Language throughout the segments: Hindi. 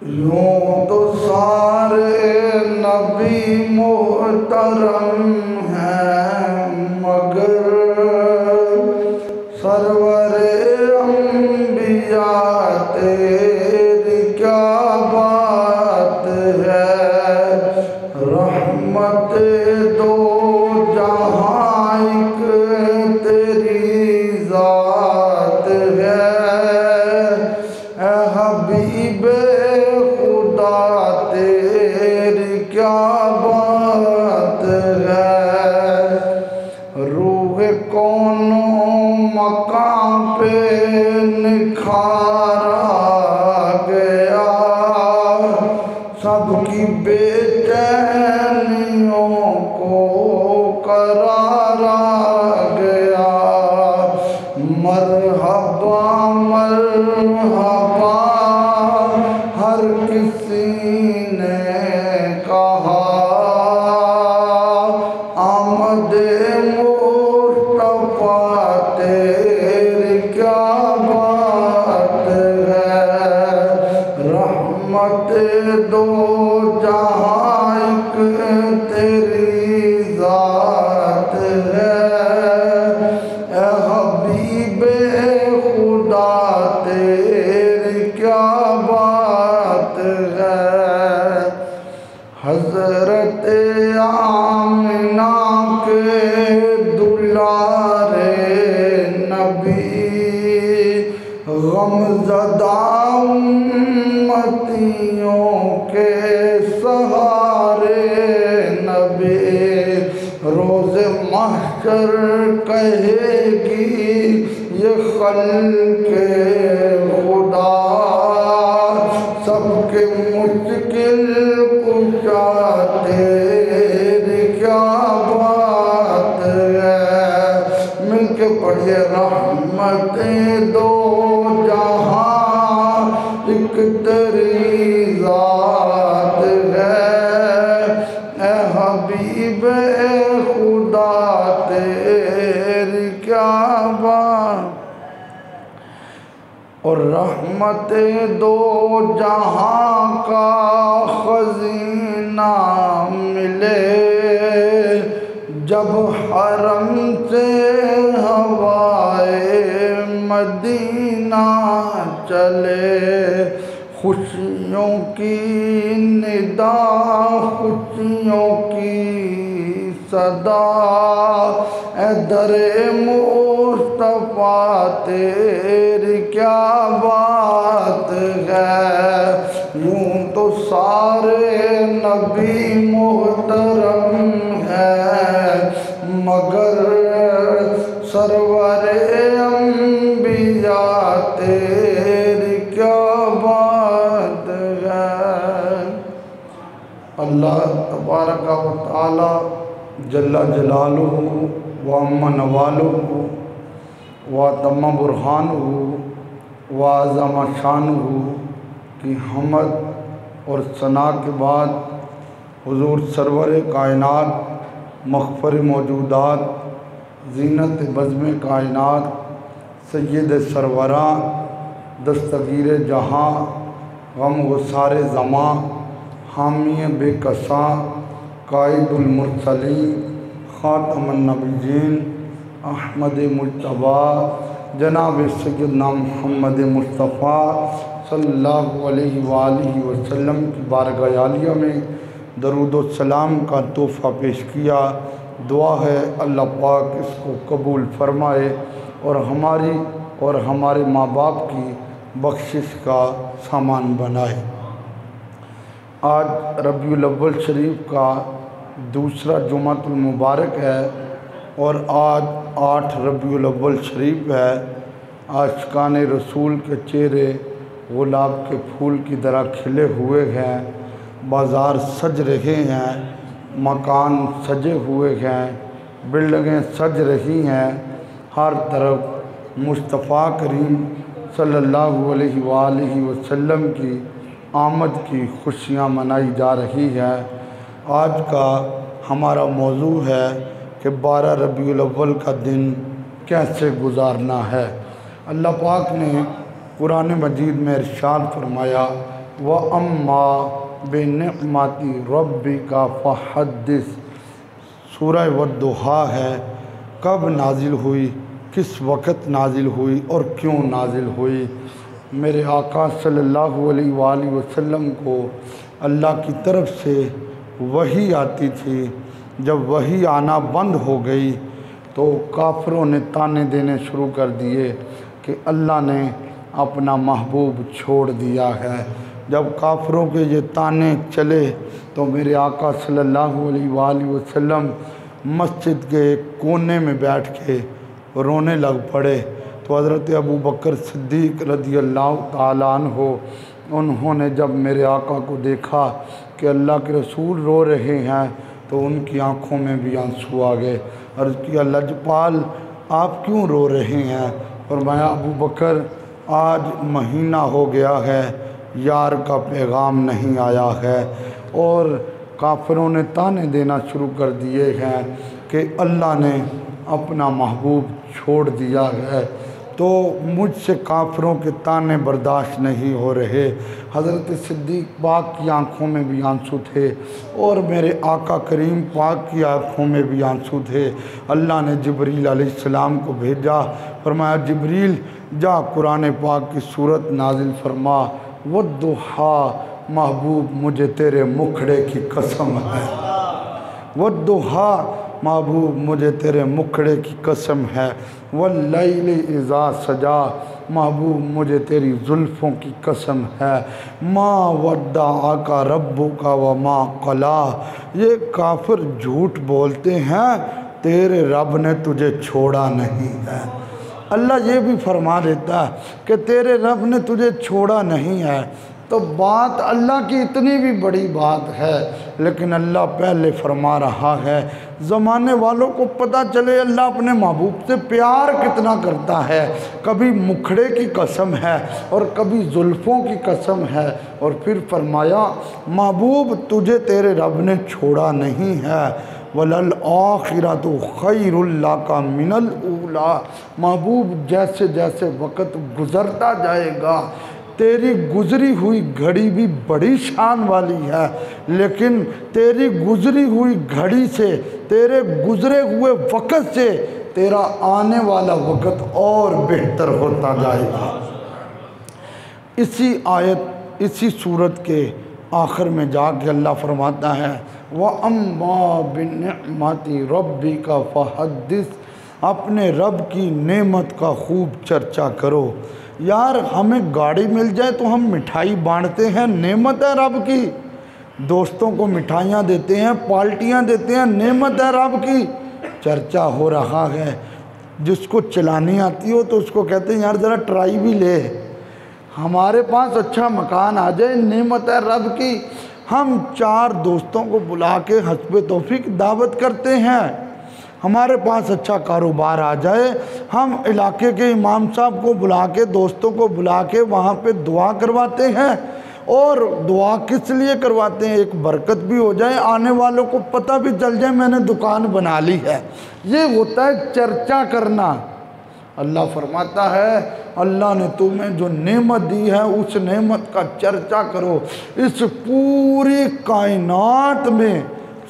यूं तो सारे नबी मोहतरम हैं, मगर सरवरे अंबिया तेरी क्या बात है। रहमत दो जहां एक तेरी जात है। ऐ हबीबे खुदा तेरी क्या बात है। रूह कौनो मकाम पे निखारा गया, सबकी बेचैनियों को करारा गया। मरहबा मरहबा हर किसी ने कहा, आमदे मुस्तफा तेरी क्या बात है। रहमत दो जहां एक तेरी जात है। ऐ हबीबे खुदा तेरी क्या बात है। हजरत आमिना के दुलारे नबी, गमज़दा उम्मतियों के सहारे नबी। रोज़े महशर कहेगी ये खल्क़े खुदा, सबके मुश्किल कुशा तेरी क्या बात है। मिलके पढ़िए रहमतें दो जहां एक तेरी जात है। ऐ हबीबे खुदा तेरी क्या बात। और रहमतें दो जहां का खजीना मिले, जब हरम से हवाए मदीना चले। खुशियों की निदा खुशियों की सदा, ऐ दरे मुस्तफा तेरी क्या बात है। यूं तो सारे नबी मोहतरम हैं, मगर सरवरे अंबिया तेरी क्या बात है। अल्लाह तबारक व तआला जल्ला जलालुहु व अम्मा नवालुहु व तम्मा बुरहानुहु व अज़म शानुहु की हमद और सना के बाद हुज़ूर सरवर कायनात मग़फ़िर मौजूदात ज़ीनत बज़्म कायनात सय्यद सरवरां दस्तगीर जहां गम गुसार ज़मां हामी बेकसां कायदुल मुरसलीन ख़ातमुन नबिय्यीन अहमद मुज्तबा जनाब सय्यदना मुहम्मद मुस्तफ़ा सल्लल्लाहु अलैहि वालिहि वसल्लम की बारगाह आलिया में दरूद व सलाम का तोहफ़ा पेश किया। दुआ है अल्लाह पाक इसको कबूल फरमाए और हमारी और हमारे माँ बाप की बख्शिश का सामान बनाए। आज रबीउल अव्वल शरीफ का दूसरा जुमातुल मुबारक है और आज 8 रबीउल अव्वल शरीफ है। आशिकान रसूल के चेहरे गुलाब के फूल की तरह खिले हुए हैं, बाज़ार सज रहे हैं, मकान सजे हुए हैं, बिल्डिंगें सज रही हैं। हर तरफ मुस्तफ़ा करीम सल्लल्लाहु अलैहि वसल्लम की आमद की खुशियाँ मनाई जा रही है। आज का हमारा मौजू है कि 12 रबीउल अव्वल का दिन कैसे गुजारना है। अल्लाह पाक ने कुरान मजीद में इरशाद फरमाया, व अम्मा बिनिअमति रब्बिका फहद्दिस। सूरह वद्दुहा है। कब नाजिल हुई, किस वक़्त नाजिल हुई और क्यों नाजिल हुई? मेरे आका सल्लल्लाहु अलैहि वसल्लम को अल्लाह की तरफ से वही आती थी। जब वही आना बंद हो गई तो काफिरों ने ताने देने शुरू कर दिए कि अल्लाह ने अपना महबूब छोड़ दिया है। जब काफिरों के ये ताने चले तो मेरे आका सल्लल्लाहु अलैहि वसल्लम मस्जिद के एक कोने में बैठ के रोने लग पड़े। तो हज़रत अबू बकर सिद्दीक़ रज़ियल्लाहु ताला अन्हु उन्होंने जब मेरे आका को देखा कि अल्लाह के रसूल रो रहे हैं तो उनकी आंखों में भी आंसू आ गए। अर्ज़ किया, लजपाल आप क्यों रो रहे हैं? फरमाया, अबू बकर आज महीना हो गया है, यार का पैगाम नहीं आया है और काफिरों ने ताने देना शुरू कर दिए हैं कि अल्लाह ने अपना महबूब छोड़ दिया है। तो मुझसे काफिरों के ताने बर्दाश्त नहीं हो रहे। हज़रत सिद्दीक़ पाक की आंखों में भी आंसू थे और मेरे आका करीम पाक की आंखों में भी आंसू थे। अल्लाह ने जिब्रील अलैहिस्सलाम को भेजा। फरमाया, जिब्रील जा कुरान पाक की सूरत नाजिल फरमा, वद्दुहा महबूब मुझे तेरे मुखड़े की कसम है, वद्दुहा महबूब मुझे तेरे मुखड़े की कसम है, वल्लैल इज़ा सजा महबूब मुझे तेरी जुल्फ़ों की कसम है, माँ वड्डा आका रब्बू का व माँ कला। ये काफिर झूठ बोलते हैं, तेरे रब ने तुझे छोड़ा नहीं है। अल्लाह ये भी फरमा देता है कि तेरे रब ने तुझे छोड़ा नहीं है। तो बात अल्लाह की इतनी भी बड़ी बात है, लेकिन अल्लाह पहले फरमा रहा है ज़माने वालों को पता चले अल्लाह अपने महबूब से प्यार कितना करता है। कभी मुखड़े की कसम है और कभी जुल्फ़ों की कसम है। और फिर फरमाया, महबूब तुझे तेरे रब ने छोड़ा नहीं है, वलल आखिरतु खैरुल लका मिनल ऊला। महबूब जैसे जैसे वक़्त गुज़रता जाएगा तेरी गुज़री हुई घड़ी भी बड़ी शान वाली है, लेकिन तेरी गुज़री हुई घड़ी से, तेरे गुज़रे हुए वक़्त से तेरा आने वाला वक़्त और बेहतर होता जाएगा। इसी आयत, इसी सूरत के आखिर में जाके अल्लाह फरमाता है, व अम्मा बिनिअमति रब्बिका फहद्दिस। अपने रब की नेमत का खूब चर्चा करो। यार हमें गाड़ी मिल जाए तो हम मिठाई बांटते हैं, नेमत है रब की। दोस्तों को मिठाइयाँ देते हैं, पार्टियाँ देते हैं, नेमत है रब की। चर्चा हो रहा है, जिसको चलानी आती हो तो उसको कहते हैं यार ज़रा ट्राई भी ले। हमारे पास अच्छा मकान आ जाए, नेमत है रब की। हम 4 दोस्तों को बुला के हस्बे तौफीक दावत करते हैं। हमारे पास अच्छा कारोबार आ जाए, हम इलाके के इमाम साहब को बुला के, दोस्तों को बुला के वहाँ पे दुआ करवाते हैं। और दुआ किस लिए करवाते हैं? एक बरकत भी हो जाए, आने वालों को पता भी चल जाए मैंने दुकान बना ली है। ये होता है चर्चा करना। अल्लाह फरमाता है अल्लाह ने तुम्हें जो नेमत दी है उस नेमत का चर्चा करो। इस पूरी कायनात में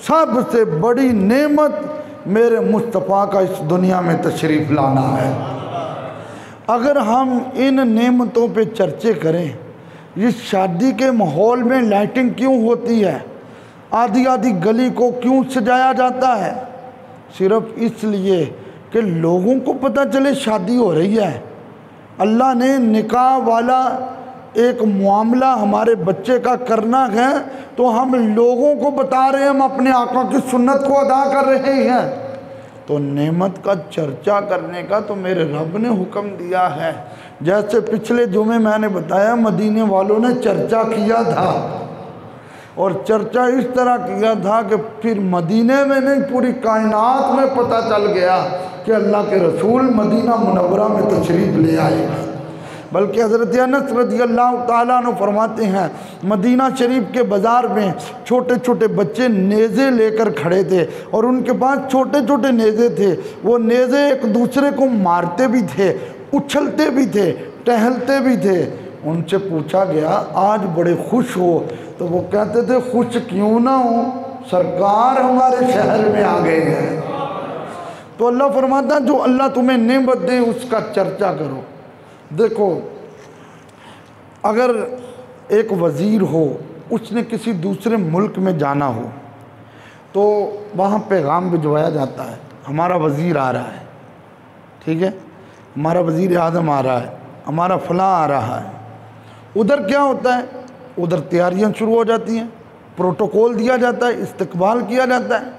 सबसे बड़ी नेमत मेरे मुस्तफ़ा का इस दुनिया में तशरीफ़ लाना है। अगर हम इन नेमतों पे चर्चे करें, इस शादी के माहौल में लाइटिंग क्यों होती है, आधी आधी गली को क्यों सजाया जाता है? सिर्फ इसलिए कि लोगों को पता चले शादी हो रही है। अल्लाह ने निकाह वाला एक मामला हमारे बच्चे का करना है तो हम लोगों को बता रहे हैं, हम अपने आका की सुन्नत को अदा कर रहे हैं। तो नेमत का चर्चा करने का तो मेरे रब ने हुक्म दिया है। जैसे पिछले जुमे मैंने बताया, मदीने वालों ने चर्चा किया था और चर्चा इस तरह किया था कि फिर मदीने में नहीं पूरी कायनात में पता चल गया कि अल्लाह के रसूल मदीना मुनव्वरा में तशरीफ़ ले आए। बल्कि हज़रत अनस रज़ियल्लाहु ताला अन्हु फरमाते हैं, मदीना शरीफ के बाज़ार में छोटे छोटे बच्चे नेज़े लेकर खड़े थे और उनके पास छोटे छोटे नेज़े थे। वो नेज़े एक दूसरे को मारते भी थे, उछलते भी थे, टहलते भी थे। उनसे पूछा गया आज बड़े खुश हो, तो वो कहते थे खुश क्यों ना हो, सरकार हमारे शहर में आ गए हैं। तो अल्लाह फरमाता जो अल्लाह तुम्हें नेमत दे उसका चर्चा करो। देखो अगर एक वज़ीर हो, उसने किसी दूसरे मुल्क में जाना हो तो वहाँ पैगाम भिजवाया जाता है, हमारा वज़ीर आ रहा है, ठीक है, हमारा वज़ीर आज़म आ रहा है, हमारा फ़लाँ आ रहा है। उधर क्या होता है, उधर तैयारियां शुरू हो जाती हैं, प्रोटोकॉल दिया जाता है, इस्तकबाल किया जाता है।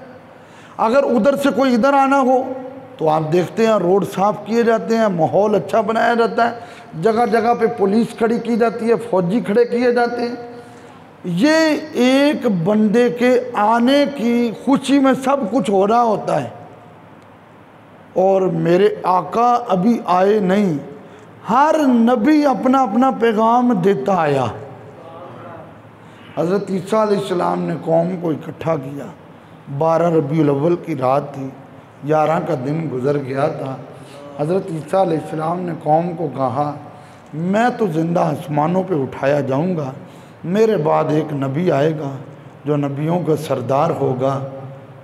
अगर उधर से कोई इधर आना हो तो आप देखते हैं रोड साफ़ किए जाते हैं, माहौल अच्छा बनाया जाता है, जगह जगह पे पुलिस खड़ी की जाती है, फौजी खड़े किए जाते हैं। ये एक बंदे के आने की खुशी में सब कुछ हो रहा होता है। और मेरे आका अभी आए नहीं, हर नबी अपना अपना पैगाम देता आया। हज़रत ईसा अलैहिस्सलाम ने कौम को इकट्ठा किया, 12 रबीउल अव्वल की रात थी, 11 का दिन गुज़र गया था। हज़रत ईसा अलैहिस्सलाम ने कौम को कहा मैं तो ज़िंदा आसमानों पे उठाया जाऊंगा, मेरे बाद एक नबी आएगा जो नबियों का सरदार होगा,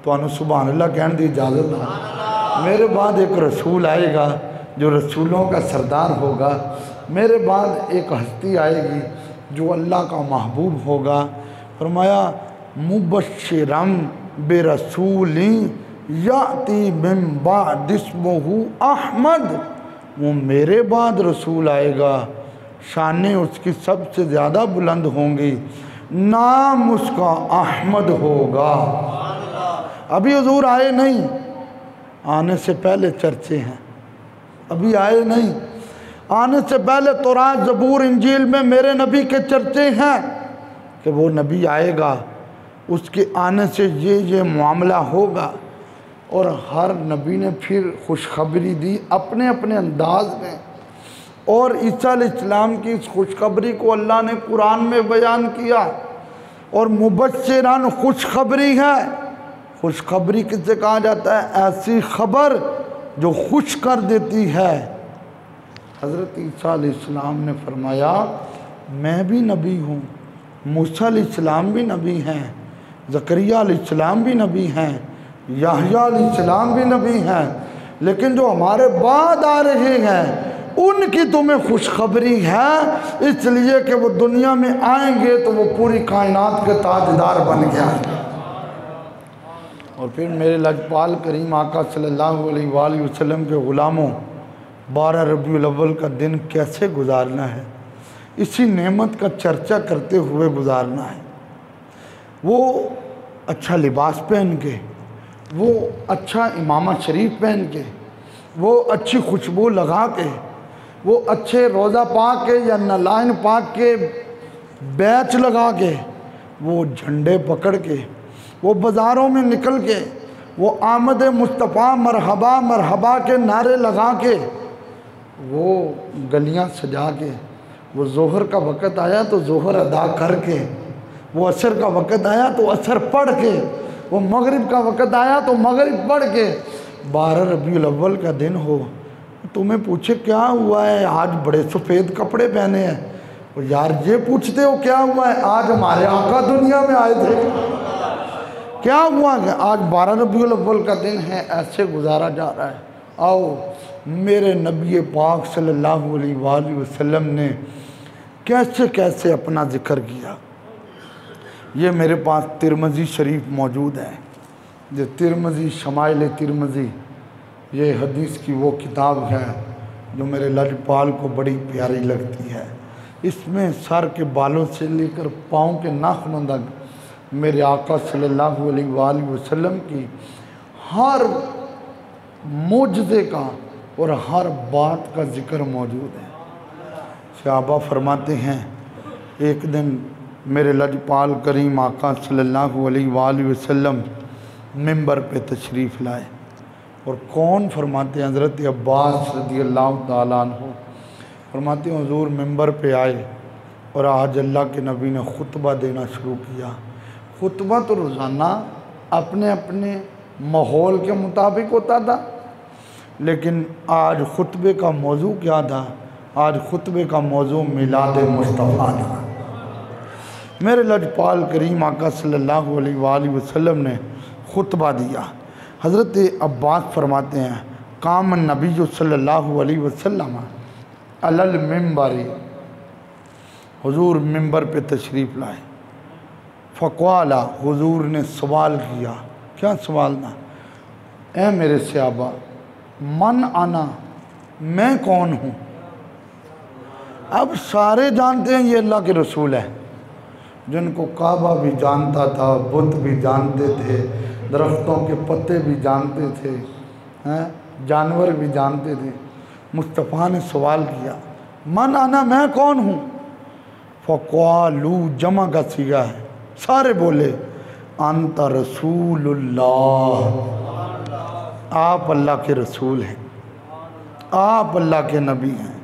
तो सुभान अल्लाह कहने की इजाज़त है। मेरे बाद एक रसूल आएगा जो रसूलों का सरदार होगा, मेरे बाद एक हस्ती आएगी जो अल्लाह का महबूब होगा। फरमाया मुबश्शिरम बेरसूली याती मिन बाद इस्मुहु अहमद, वो मेरे बाद रसूल आएगा, शानें उसकी सबसे ज़्यादा बुलंद होंगी, नाम उसका अहमद होगा। अभी हुजूर आए नहीं, आने से पहले चर्चे हैं, अभी आए नहीं, आने से पहले तौरात ज़बूर इंजील में मेरे नबी के चर्चे हैं कि वो नबी आएगा, उसके आने से ये मामला होगा। और हर नबी ने फिर खुशखबरी दी अपने अपने अंदाज में। और ईसा अलैहिस्सलाम की इस खुशखबरी को अल्लाह ने कुरान में बयान किया। और मुबश्शिरन खुशखबरी है। खुशखबरी किसे कहा जाता है? ऐसी खबर जो खुश कर देती है। हज़रत ईसा अलैहिस्सलाम ने फरमाया मैं भी नबी हूँ, मूसा अलैहिस्सलाम भी नबी हैं, ज़करिया अलैहिस्सलाम भी नबी हैं, याहया अलैहिस्सलाम भी नबी हैं, लेकिन जो हमारे बाद आ रहे हैं उनकी तुम्हें खुशखबरी है, इसलिए कि वो दुनिया में आएंगे तो वो पूरी कायनात के ताजदार बन गया। और फिर मेरे लजपाल करीम आका सल्लल्लाहु अलैहि वसल्लम के ग़ुलामों, 12 रबीउल अव्वल का दिन कैसे गुजारना है, इसी नेमत का चर्चा करते हुए गुजारना है। वो अच्छा लिबास पहन के, वो अच्छा इमामा शरीफ पहन के, वो अच्छी खुशबू लगा के, वो अच्छे रोज़ा पाक के या नलाइन पाक के बैच लगा के, वो झंडे पकड़ के, वो बाज़ारों में निकल के, वो आमद मुस्तफ़ा मरहबा मरहबा के नारे लगा के, वो गलियां सजा के, वो ज़ोहर का वक़्त आया तो ज़ोहर अदा करके, वो असर का वक़्त आया तो असर पढ़ के, वो मगरिब का वक़्त आया तो मगरिब पढ़ के, 12 रबीउल अव्वल का दिन हो, तुम्हें पूछे क्या हुआ है, आज बड़े सफ़ेद कपड़े पहने हैं, और यार ये पूछते हो क्या हुआ है, आज हमारे आका दुनिया में आए थे, क्या हुआ कि आज 12 रबीउल अव्वल का दिन है, ऐसे गुजारा जा रहा है। आओ मेरे नबी पाक सल्लल्लाहु अलैहि वसल्लम ने कैसे कैसे अपना ज़िक्र किया। ये मेरे पास तिरमिज़ी शरीफ मौजूद है, जो तिरमिज़ी शमाइल तिरमिज़ी, ये हदीस की वो किताब है जो मेरे लजपाल को बड़ी प्यारी लगती है। इसमें सर के बालों से लेकर पाँव के नाखूनों तक मेरे आका सल्लल्लाहु अलैहि वसल्लम की हर मुजज़े का और हर बात का ज़िक्र मौजूद है। सहाबा फरमाते हैं एक दिन मेरे लजपाल करीम आका सल्लल्लाहु अलैहि वसल्लम मिंबर पे तशरीफ़ लाए, और कौन फरमाते हैं? हज़रत अब्बास रज़ियल्लाहु ताला अन्हु फरमाते हैं हुज़ूर मिंबर पे आए और आज अल्लाह के नबी ने खुतबा देना शुरू किया। खुतबा तो रोज़ाना अपने अपने माहौल के मुताबिक होता था, लेकिन आज खुतबे का मौजू क्या था? आज खुतबे का मौजू मिलाद मुस्तफ़ा था। मेरे लजपाल करीम आका सल्लल्लाहु अलैहि वसल्लम ने खुतबा दिया। हज़रत अब्बास फरमाते हैं काम नबी सल्लल्लाहु अलैहि वसल्लम अलल मिंबरी, हुजूर मिंबर पे तशरीफ़ लाए। फ़क़वाला, हुजूर ने सवाल किया। क्या सवाल ना? ए मेरे सहाबा, मन आना, मैं कौन हूँ? अब सारे जानते हैं ये अल्लाह के रसूल है, जिनको काबा भी जानता था, बुत भी जानते थे, दरख्तों के पत्ते भी जानते थे, हैं जानवर भी जानते थे। मुस्तफ़ा ने सवाल किया, मन आना, मैं कौन हूँ? फ़क़वालू, जमा का सीगा है, सारे बोले अंत रसूलुल्लाह, आप अल्लाह के रसूल हैं, आप अल्लाह के नबी हैं।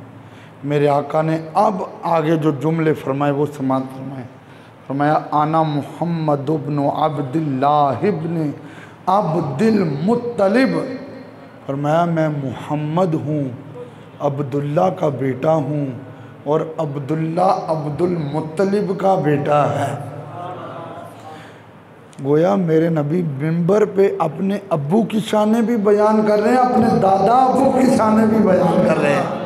मेरे आका ने अब आगे जो जुमले फरमाए वो समात फरमाए। फरमाया आना मुहम्मद इब्न अब्दुल्लाह इब्न अब्दुल मुत्तलिब, फरमाया मैं मुहम्मद हूँ, अब्दुल्ला का बेटा हूँ, और अब्दुल्ला अब्दुल मुत्तलिब का बेटा है। गोया मेरे नबी मिंबर पे अपने अब्बू की शाने भी बयान कर रहे हैं, अपने दादा अब्बू की शाने भी बयान कर रहे हैं।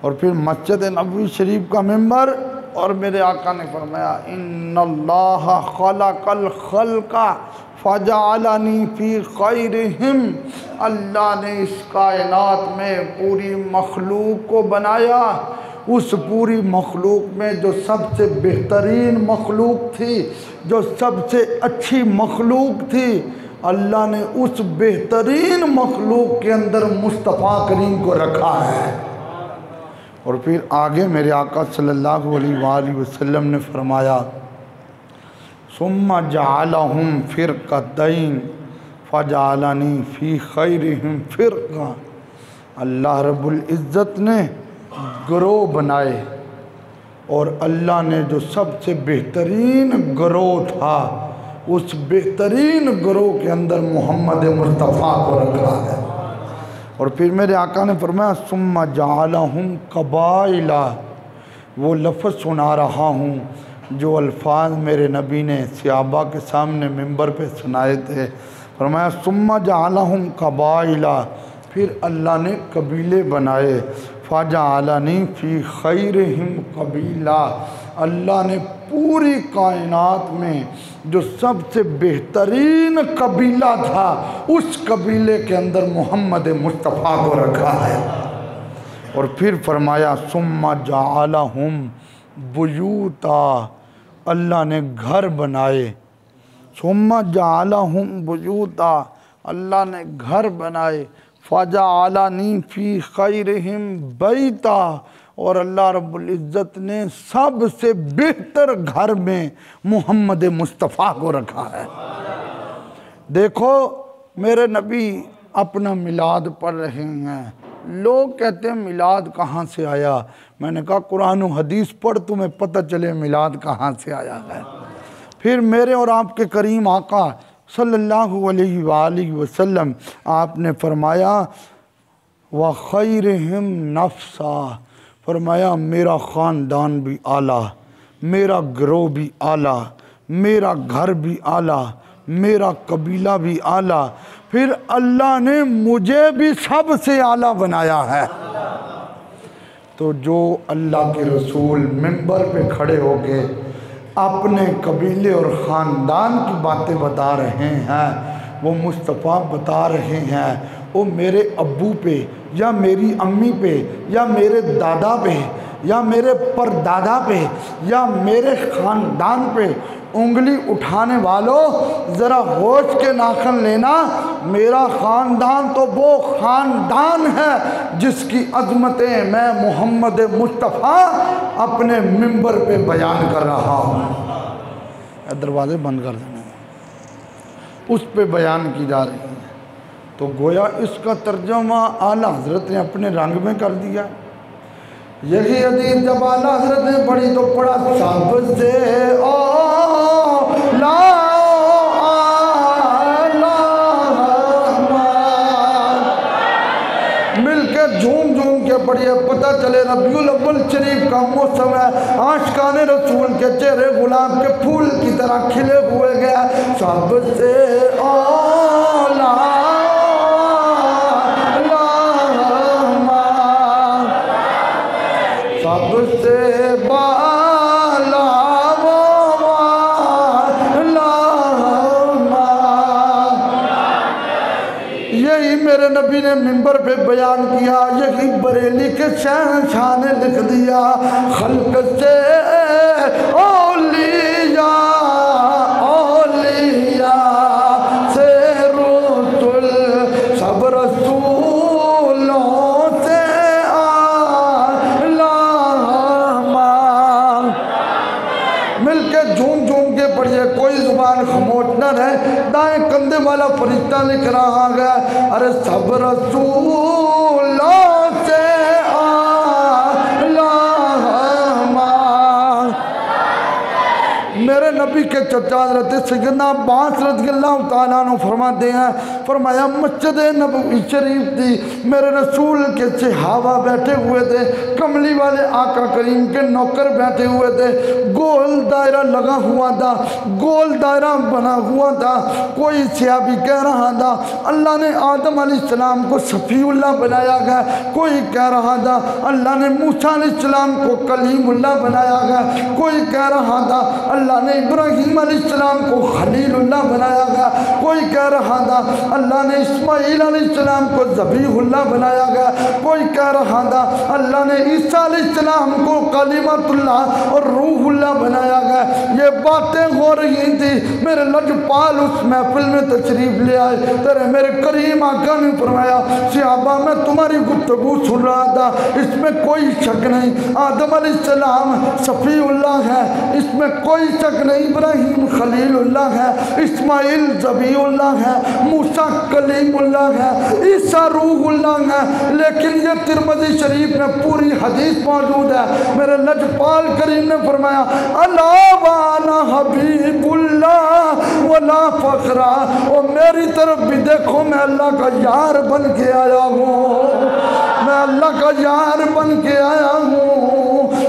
और फिर मस्जिद नबवी शरीफ का मिंबर, और मेरे आका ने फरमाया इन्नल्लाह खलक़ल खल्क़ा फजअलनी फ़ी खैरिहिम, अल्लाह ने इस कायनात में पूरी मखलूक को बनाया, उस पूरी मखलूक में जो सबसे बेहतरीन मखलूक थी, जो सबसे अच्छी मखलूक थी, अल्लाह ने उस बेहतरीन मखलूक के अंदर मुस्तफ़ा करीम को रखा है। और फिर आगे मेरे आका सल्लल्लाहु अलैहि वसल्लम ने फरमाया सुम्मा जअलहुम फ़िरक़तैन फ़जअलनी फ़ी खैरिहिम फ़िरक़ा, अल्लाह रब्बुल इज़्ज़त ने गिरोह बनाए, और अल्लाह ने जो सबसे बेहतरीन गिरोह था, उस बेहतरीन गिरोह के अंदर मोहम्मद मुस्तफ़ा को रखा है। और फिर मेरे आका ने फरमाया सुम्मा जअलहुम क़बाइला, वो लफ्ज़ सुना रहा हूँ जो अल्फाज मेरे नबी ने सहाबा के सामने मिंबर पे सुनाए थे। फरमाया सुम्मा जअलहुम क़बाइला, फिर अल्लाह ने कबीले बनाए। फ़जअलनी फ़ी खैरिहिम कबीला, अल्लाह ने पूरी कायनात में जो सबसे बेहतरीन कबीला था, उस कबीले के अंदर मोहम्मद मुस्तफ़ा को रखा है। और फिर फरमाया सुम्मा जअलहुम बुयूता, अल्लाह ने घर बनाए। सुम्मा जअलहुम बुयूता, अल्लाह ने घर बनाए। फ़जअलनी फ़ी खैरिहिम बैता, और अल्लाह रब्बुल इज़्ज़त ने सबसे बेहतर घर में मोहम्मद मुस्तफ़ा को रखा है। देखो मेरे नबी अपना मिलाद पढ़ रहे हैं, लोग कहते हैं मिलाद कहाँ से आया? मैंने कहा कुरान और हदीस पढ़, तुम्हें पता चले मिलाद कहाँ से आया है। फिर मेरे और आपके करीम आका सल्लल्लाहु अलैहि वसल्लम आपने फरमाया व खैरिहिम नफ्सा, फरमाया मेरा ख़ानदान भी आला, मेरा गिरोह भी आला, मेरा घर भी आला, मेरा कबीला भी आला, फिर अल्लाह ने मुझे भी सबसे आला बनाया है। तो जो अल्लाह के रसूल मिंबर पे खड़े होके अपने कबीले और ख़ानदान की बातें बता रहे हैं, वो मुस्तफ़ा बता रहे हैं, वो मेरे अब्बू पे या मेरी अम्मी पे या मेरे दादा पे या मेरे परदादा पे या मेरे ख़ानदान पे उंगली उठाने वालों ज़रा होश के नाखन लेना। मेरा ख़ानदान तो वो ख़ानदान है जिसकी अज़मतें मैं मोहम्मद मुस्तफ़ा अपने मिंबर पे बयान कर रहा हूँ। दरवाज़े बंद कर देने, उस पे बयान की जा रही है। तो गोया इसका तर्जमा आला हज़रत ने अपने रंग में कर दिया। यही हदीस जब आला हज़रत ने पढ़ी तो पढ़ा सबसे मिल के झूम झूम के पढ़िए, पता चले रबीउल अव्वल शरीफ का मौसम है। आशिकान रसूल के चेहरे गुलाब के फूल की तरह खिले हुए गया। सबसे औला सबसे बाला यही मेरे नबी ने मिंबर पे बयान किया, यही बरेली के शहंशाह ने लिख दिया। खल्क से औलिया औलिया से रसूल सब रसूलों से मिलके झूम झूम के पढ़िए, कोई जुबान खामोश न रहे। दाएं कंधे वाला फरिश्ता लिख रहा है, अरे सब रसूलों से मेरे नबी के चचा हज़रत सैयदना अब्बास रज़ियल्लाहु तआला अन्हु फरमाते हैं, फरमाया मस्जिद नबवी शरीफ थी, मेरे रसूल के सहाबा बैठे हुए थे, कमली वाले आका करीम के नौकर बैठे हुए थे। गोल दायरा लगा हुआ था, गोल दायरा बना हुआ था। कोई सहाबी कह रहा था अल्लाह ने आदम अलैहिस्सलाम को सफ़ीउल्लाह बनाया गया, कोई कह रहा था अल्लाह ने मूसा अलैहिस्सलाम को कलीमुल्लाह बनाया गया, कोई कह रहा था अल्लाह ने इब्राहीम अलैहिस्सलाम को खलीलुल्लाह बनाया गया, कोई कह रहा था अल्लाह ने इस्माईल अलैहिस्सलाम को ज़बीहुल्लाह बनाया गया, कोई कह रहा था अल्लाह ने ईसा अलैहिस्सलाम को कलीमतुल्लाह और रूहुल्लाह बनाया गया। ये बातें हो रही थी, मेरे लजपाल उस महफिल में तशरीफ ले आए। तेरे मेरे करीम आका ने फरमाया, सहाबा मैं तुम्हारी गुफ्तगू सुन रहा था, इसमें कोई शक नहीं आदम अलैहिस्सलाम सफ़ीउल्लाह है, इसमें कोई शक नहीं इब्राहीम खलीलुल्लाह है, इस्माइल ज़बीहुल्लाह है, मूसा कलीमुल्लाह है, ईसा रूहुल्लाह है। लेकिन ये तिरमिज़ी शरीफ में पूरी हदीस मौजूद है। मेरे लजपाल करीम ने फरमाया अला वाना हबीबुल्लाह वला फ़ख्रा, और मेरी तरफ भी देखो मैं अल्लाह का यार बन के आया हूँ, मैं अल्लाह का यार बन के आया हूँ।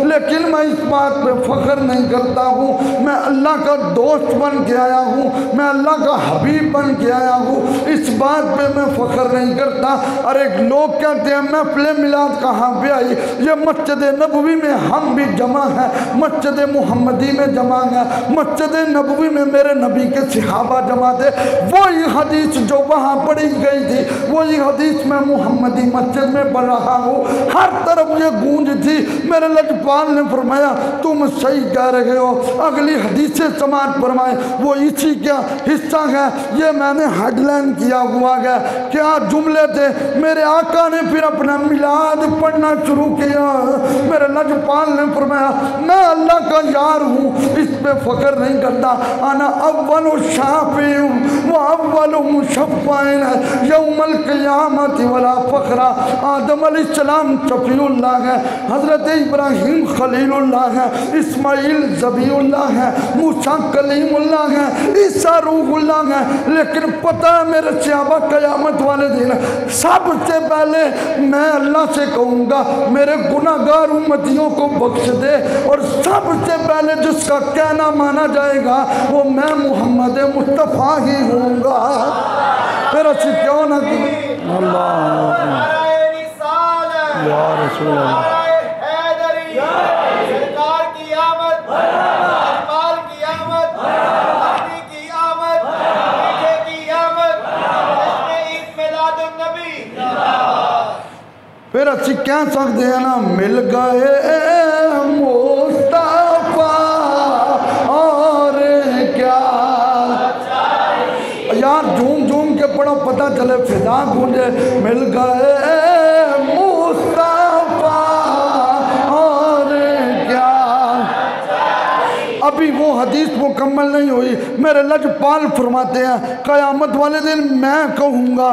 लेकिन मैं इस बात पे फ़ख्र नहीं करता हूँ, मैं अल्लाह का दोस्त बन के आया हूँ, मैं अल्लाह का हबीब बन के आया हूँ, इस बात पे मैं फ़ख्र नहीं करता। अरे लोग कहते हैं महफ़िल मिलाद कहाँ पे आई, ये मस्जिद नबवी में हम भी जमा हैं, मस्जिद मुहम्मदी में जमा है, मस्जिद नबवी में मेरे नबी के सहाबा जमा थे। वही हदीस जो वहाँ पढ़ी गई थी, वही हदीस मैं मुहम्मदी मस्जिद में पढ़ रहा हूँ। हर तरफ ये गूंज थी। मेरे लजपाल ने फरमाया तुम सही कह रहे हो, अगली हदीस से समाज फरमाए वो इसी का हिस्सा है। ये मैंने हेडलाइन किया हुआ है, क्या जुमले थे। मेरे आका ने फिर अपना मिलाद पढ़ना शुरू किया। मेरे लजपाल ने फरमाया मैं अल्लाह का यार हूँ, इस पे फ़ख्र नहीं करता। आना अव्वल शाफ़ी व अव्वल मुशफ़्फ़ईन यौमल क़ियामत वला फ़ख्रा। आदम अलैहिस्सलाम शफ़ीउल्लाह है, हज़रत इब्राहीम खलीलुल्लाह है, इस्माइल ज़बीहुल्लाह है, मूसा कलीमुल्लाह है, ईसा रूहुल्लाह है। लेकिन पता है मेरे सहाबा क़यामत वाले दिन सबसे पहले मैं अल्लाह से कहूँगा मेरे गुनाहगार उम्मतियों को बख्श दे, और सबसे पहले जिसका कहना माना जाएगा वो मैं मोहम्मद मुस्तफ़ा ही हूँगा। मेरा से क्यों ना अल्लाह या रसूल अल्लाह फिर अच्छी कह सकते हैं ना मिल गए मुस्तफा और क्या। यार झूम झूम के पढ़ो पता चले फिजा गूंजे मिल गए मुस्तफा और क्या। अभी वो हदीस मुकम्मल नहीं हुई। मेरे लजपाल फरमाते हैं क़यामत वाले दिन मैं कहूँगा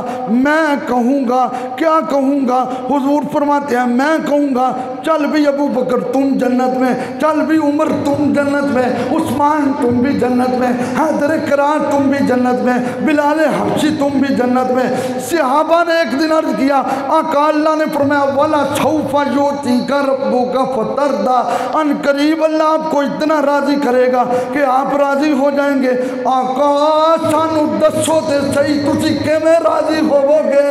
क्या कहूँगा। हुजूर फरमाते हैं मैं कहूँगा चल भी अबू बकर तुम जन्नत में, चल भी उमर तुम जन्नत में, उस्मान तुम भी जन्नत में, हैदर करार तुम भी जन्नत में, बिलाल हबशी तुम भी जन्नत में। सहाबा ने एक दिन अर्ज किया, आका अल्लाह ने फरमाया वाला सौफा युतीका रब्बुका फतरदा, अन करीब अल्लाह आपको इतना राजी करेगा कि आप राजी हो जाएंगे। आका सानू दसो ते सही तुसी किवें राजी होवोगे।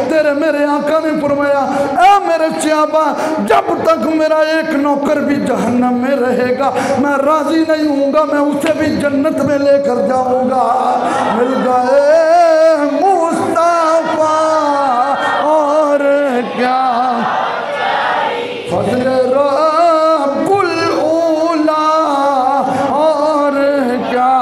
तेरे मेरे आका ने फरमाया ए मेरे सहाबा, जब तक मेरा एक नौकर भी जहन्नम में रहेगा मैं राजी नहीं हूँगा, मैं उसे भी जन्नत में लेकर जाऊँगा। मिल गए मुस्तफा और क्या फजल रब्बुल उला और क्या।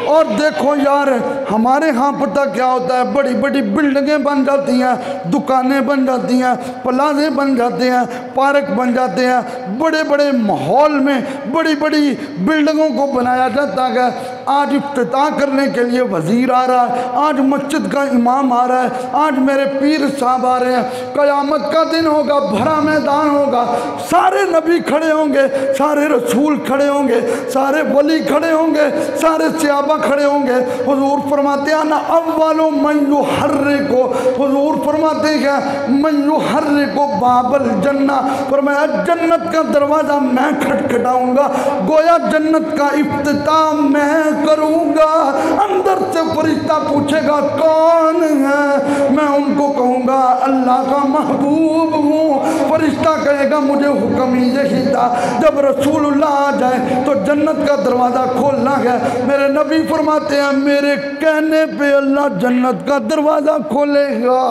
और देखो यार हमारे यहाँ पता क्या होता है, बड़ी बड़ी बिल्डिंगें बन जाती हैं, दुकानें बन जाती हैं, प्लाजे बन जाते हैं, पार्क बन जाते हैं, बड़े बड़े माहौल में बड़ी बड़ी बिल्डिंगों को बनाया जाता है। आज इफ्तिताह करने के लिए वजीर आ रहा है, आज मस्जिद का इमाम आ रहा है, आज मेरे पीर साहब आ रहे हैं। क़यामत का दिन होगा, भरा मैदान होगा, सारे नबी खड़े होंगे, सारे रसूल खड़े होंगे, सारे वली खड़े होंगे, सारे सहाबा खड़े होंगे। हुजूर फरमाते हैं ना अव्वलु मन युहर्रिकु, हुजूर फरमाते हैं मन युहर्रिकु बाबल जन्ना, फरमाया जन्नत का दरवाज़ा मैं खटखटाऊंगा, गोया जन्नत का इफ्तिताह मैं करूंगा। अंदर से फरिश्ता पूछेगा कौन है, मैं उनको कहूँगा अल्लाह का महबूब हूँ। फरिश्ता कहेगा मुझे हुक्म ही यही था, जब रसूलुल्लाह आ जाए तो जन्नत का दरवाज़ा खोलना है। मेरे नबी फरमाते हैं मेरे कहने पे अल्लाह जन्नत का दरवाज़ा खोलेगा।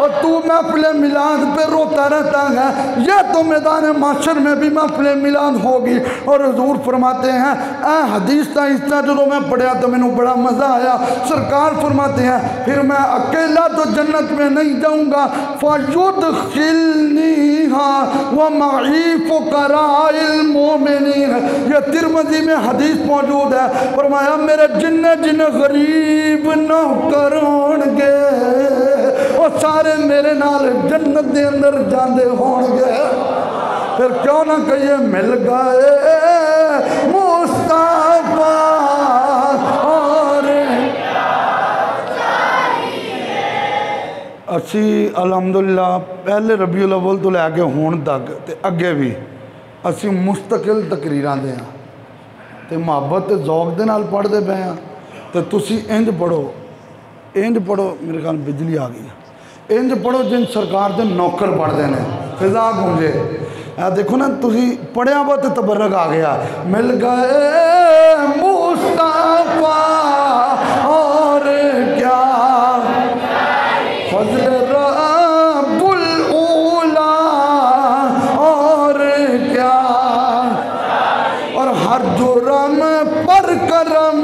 और तू महफिल मिलाद पे रोता रहता है, यह तो मैदान माशर में भी महफिल मिलाद होगी। और हुजूर फरमाते हैं ए हदीस का हिस्सा जो मैं पढ़ा तो मैंने बड़ा मज़ा आया। सरकार फरमाते हैं फिर मैं अकेला तो जन्नत में नहीं जाऊँगा, फयुदखिलनीहा व मई फुक़राइल मोमिनीन, यह तिरमिज़ी में हदीस मौजूद है। फरमाया मेरे जिन्ने जिन्ने गरीब नौकर होंगे और सारे मेरे नाल जन्नत के अंदर जाते होंगे। फिर क्यों ना कहिए मिल गए मुस्तफा और असी अलहमदुलिल्लाह पहले रबीउल अव्वल तो लैके हुण तक ते अगे भी असी मुस्तकिल तकरीरां दे हां ते मुहब्बत ते ज़ौक दे नाल पढ़दे पे हां। तो तुसी इंज पढ़ो, इंज पढ़ो, मेरे ख्याल बिजली आ गई, इंज पढ़ो जिन सरकार के नौकर पढ़ते हैं, फिजा गूंजे। देखो ना तुसी पढ़िया वा तो तबर्रक आ गया, मिल गए मुस्तफा और क्या फजल रब्बुल उला और क्या। और हर जुर्म पर करम,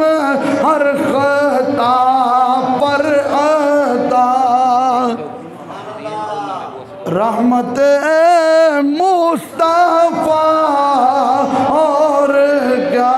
हर खता पर अता, रहमत मुस्तफा और क्या।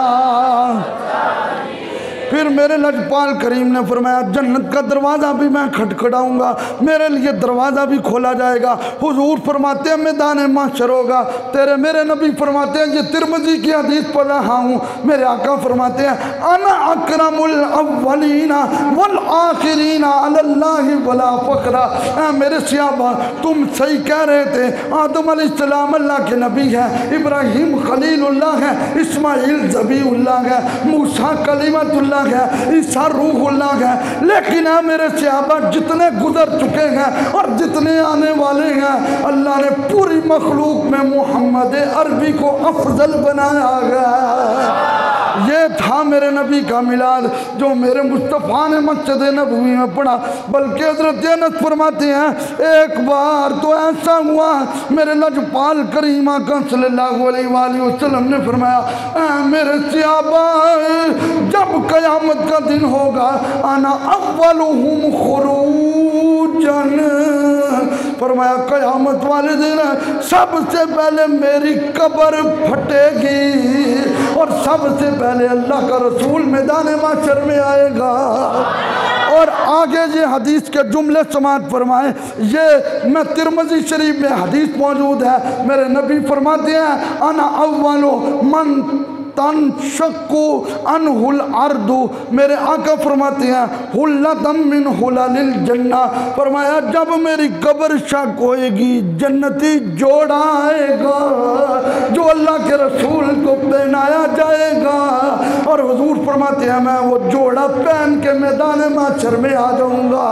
फिर मेरे लजपाल करीम ने फरमाया जन्नत का दरवाज़ा भी मैं खटखटाऊंगा, मेरे लिए दरवाज़ा भी खोला जाएगा। हुजूर फरमाते हैं मैदान महशर होगा। तेरे मेरे नबी फरमाते हैं, ये तिरमिज़ी की हदीस पढ़ रहा हूँ, मेरे आका फरमाते हैं अना अकरमुल अव्वलीना वल आखिरीना अलल्लाहि वला फ़ख्रा। मेरे सहाबा तुम सही कह रहे थे, आदम अलैहिस्सलाम अल्लाह के नबी हैं, इब्राहीम खलीलुल्लाह है, इस्माइल ज़बीउल्लाह है, मूसा कलीमतुल्लाह है, ईसा रूहुल्लाह है। लेकिन है मेरे सहाबा जितने गुजर चुके हैं और जितने आने वाले हैं, अल्लाह ने पूरी मखलूक में मोहम्मद अरबी को अफजल बनाया गया। ये था मेरे नबी का मिलाद जो मेरे मुस्तफ़ा ने मस्जिद नबवी में पढ़ा। बल्कि हज़रत अनस फरमाते हैं एक बार तो ऐसा हुआ, मेरे लजपाल करीम आका सल्लल्लाहु अलैहि वसल्लम ने फरमाया मेरे सहाबा जब क़यामत का दिन होगा आना अव्वलुहुम खुरूजन, फरमाया क़यामत वाले दिन सबसे पहले मेरी कब्र फटेगी और सबसे पहले अल्लाह का रसूल मैदान माशर में आएगा। और आगे ये हदीस के जुमले समात फरमाए। ये मैं तिरमिज़ी शरीफ में हदीस मौजूद है। मेरे नबी फरमाते हैं अना अव्वलु मन तनशक्कु अनहुल अर्दु। मेरे आका फरमाते हैं हुल्लतम मिन हुलालिल जन्ना। फरमाया जब मेरी कब्र शक होएगी जन्नती जोड़ा आएगा जो अल्लाह के रसूल को पहनाया जाएगा। और हुजूर फरमाते हैं मैं वो जोड़ा पहन के मैदान महशर में आ जाऊंगा।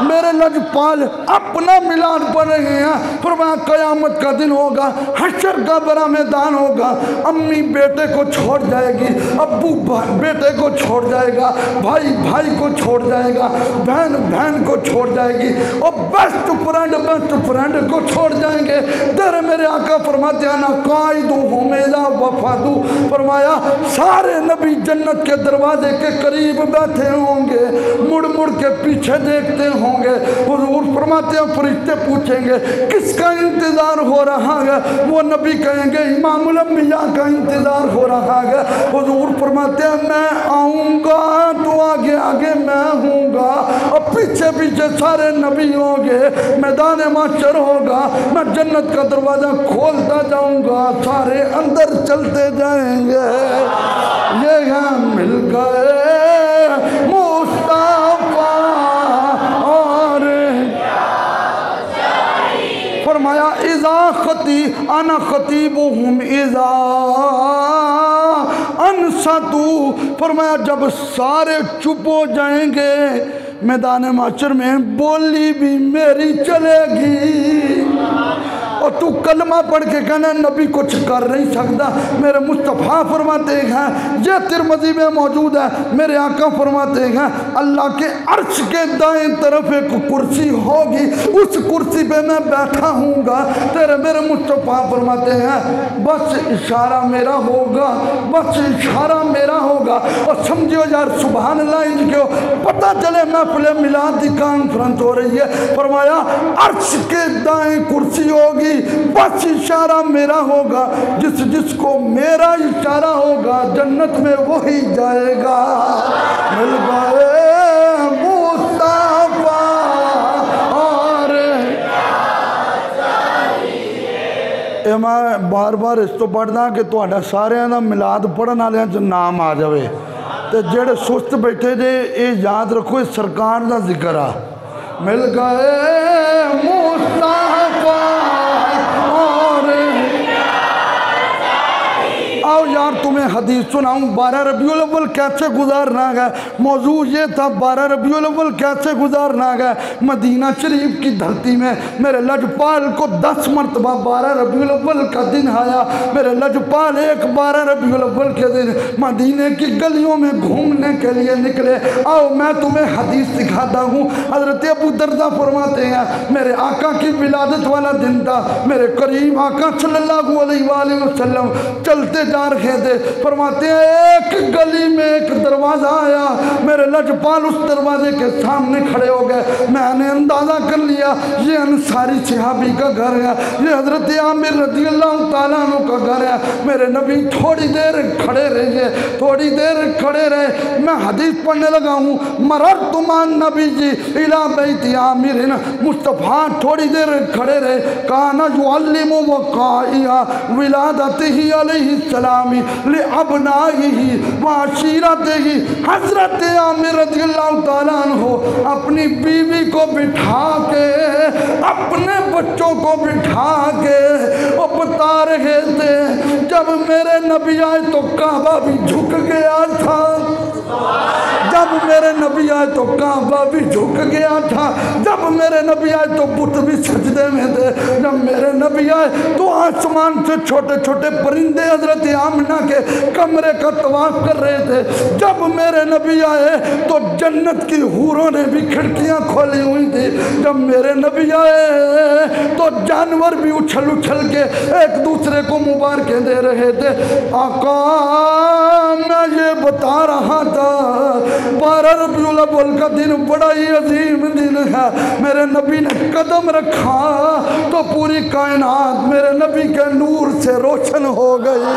मेरे लजपाल अपना मिलाद पढ़ रहे हैं। फरमाया कयामत का दिन होगा, हशर का बड़ा मैदान होगा। अम्मी बेटे को छोड़ जाएगी, अब्बू बेटे को छोड़ जाएगा, भाई भाई को छोड़ जाएगा, बहन बहन को छोड़ जाएगी और बेस्ट फ्रेंड को छोड़ जाएंगे। तेरे मेरे आका फरमाते हैं ना कायदू हुमेला वफादू। फरमाया सारे नबी जन्नत के दरवाजे के करीब बैठे होंगे, मुड़ मुड़ के पीछे देखते होंगे। हुजूर फरमाते हैं फरिश्ते पूछेंगे किसका इंतजार हो रहा है? वो नबी कहेंगे इमामुल अंबिया का इंतजार हो रहा है। हुजूर फरमाते हैं मैं आऊँगा तो आगे आगे मैं हूँगा और पीछे पीछे सारे नबी होंगे। मैदान महशर होगा, मैं जन्नत का दरवाज़ा खोलता जाऊँगा, सारे अंदर चलते जाएंगे। ये है मिल गए मुस्तफा और फरमाया इज़ा खती अना खतीबुहुम इज़ा अनसतू। फरमाया जब सारे चुप हो जाएंगे मैदान महशर में बोली भी मेरी चलेगी। और तू कलमा पढ़ के कहना नबी कुछ कर नहीं सकता। मेरे मुस्तफ़ा फरमाते हैं ये तिरमिज़ी में मौजूद है। मेरे आका फरमाते हैं अल्लाह के अर्श के दाएं तरफ एक कुर्सी होगी, उस कुर्सी पे मैं बैठा हूँगा। तेरे मेरे मुस्तफ़ा फरमाते हैं बस इशारा मेरा होगा, बस इशारा मेरा होगा। और समझियो यार सुभान अल्लाह क्यों पता चले महफिल मिलाद की कॉन्फ्रेंस हो रही है। फरमाया अर्श के दाएं कुर्सी होगी, बस इशारा मेरा होगा। जिसको मेरा इशारा होगा जन्नत में वही जाएगा। मिल गए मुस्तफा और मैं बार बार इस तो पढ़ना कि तुहाडा सारिਆਂ ਦਾ मिलाद पढ़न वालिਆਂ च नाम आ जाए। तो जेड़े सुस्त बैठे जे ये याद रखो इस सरकार का जिक्र आ। मिल गए मुस्तफा आओ यार तुम्हें हदीस सुनाऊं 12 रबीउल अव्वल कैसे गुजारना है। मौजू ये था 12 रबीउल अव्वल कैसे गुजारना है। मदीना शरीफ की धरती में मेरे लजपाल को 10 मरतबा 12 रबीउल अव्वल का दिन आया। मेरे लजपाल एक 12 रबीउल अव्वल के दिन मदीने की गलियों में घूमने के लिए निकले। आओ मैं तुम्हें हदीस सिखाता हूँ। हज़रत अबू दरदा फरमाते हैं मेरे आका की विलादत वाला दिन था। मेरे करीम आका सल्लल्लाहु अलैहि वसल्लम चलते जा रहे थे। फरमाते हैं एक गली में एक दरवाज़ा आया। मेरे लजपाल उस दरवाजे के सामने खड़े हो गए। मैंने अंदाज़ा कर लिया ये अंसारी सहाबी का घर है, ये हज़रत आमिर रज़ियल्लाहु ताला अन्हु का घर है। मेरे नबी थोड़ी देर खड़े रहे, थोड़ी देर खड़े रहे। मैं हदीस पढ़ने लगा हूँ मरर तुमान नबी जी इला बैत आमिर। मुस्तफ़ा थोड़ी देर खड़े रहे। काना युअल्लिमु वक़ाइया विलादतिही अलैहि सलामी ले अबनाइही वाशिरतिही। हज़रत आमिर रज़ियल्लाहु ताला अन्हु अपनी बीवी को बिठा के अपने बच्चों को बिठा के वो बता रहे थे जब मेरे नबी आए तो काबा भी झुक गया था। जब मेरे नबी आए तो काबा भी झुक गया था। जब मेरे नबी आए तो बुत भी सजदे में थे। जब मेरे नबी आए तो आसमान से छोटे छोटे परिंदे हज़रत आमिना के कमरे का तवाफ कर रहे थे। जब मेरे नबी आए तो जन्नत की हूरों ने भी खिड़कियां खोली हुई थी। जब मेरे नबी आए तो जानवर भी उछल उछल के एक दूसरे को मुबारकें दे रहे थे। आका मैं ये बता रहा था 12 रबीउल अव्वल का दिन बड़ा ही अजीम दिन है। मेरे नबी ने कदम रखा तो पूरी कायनात मेरे नबी के नूर से रोशन हो गई।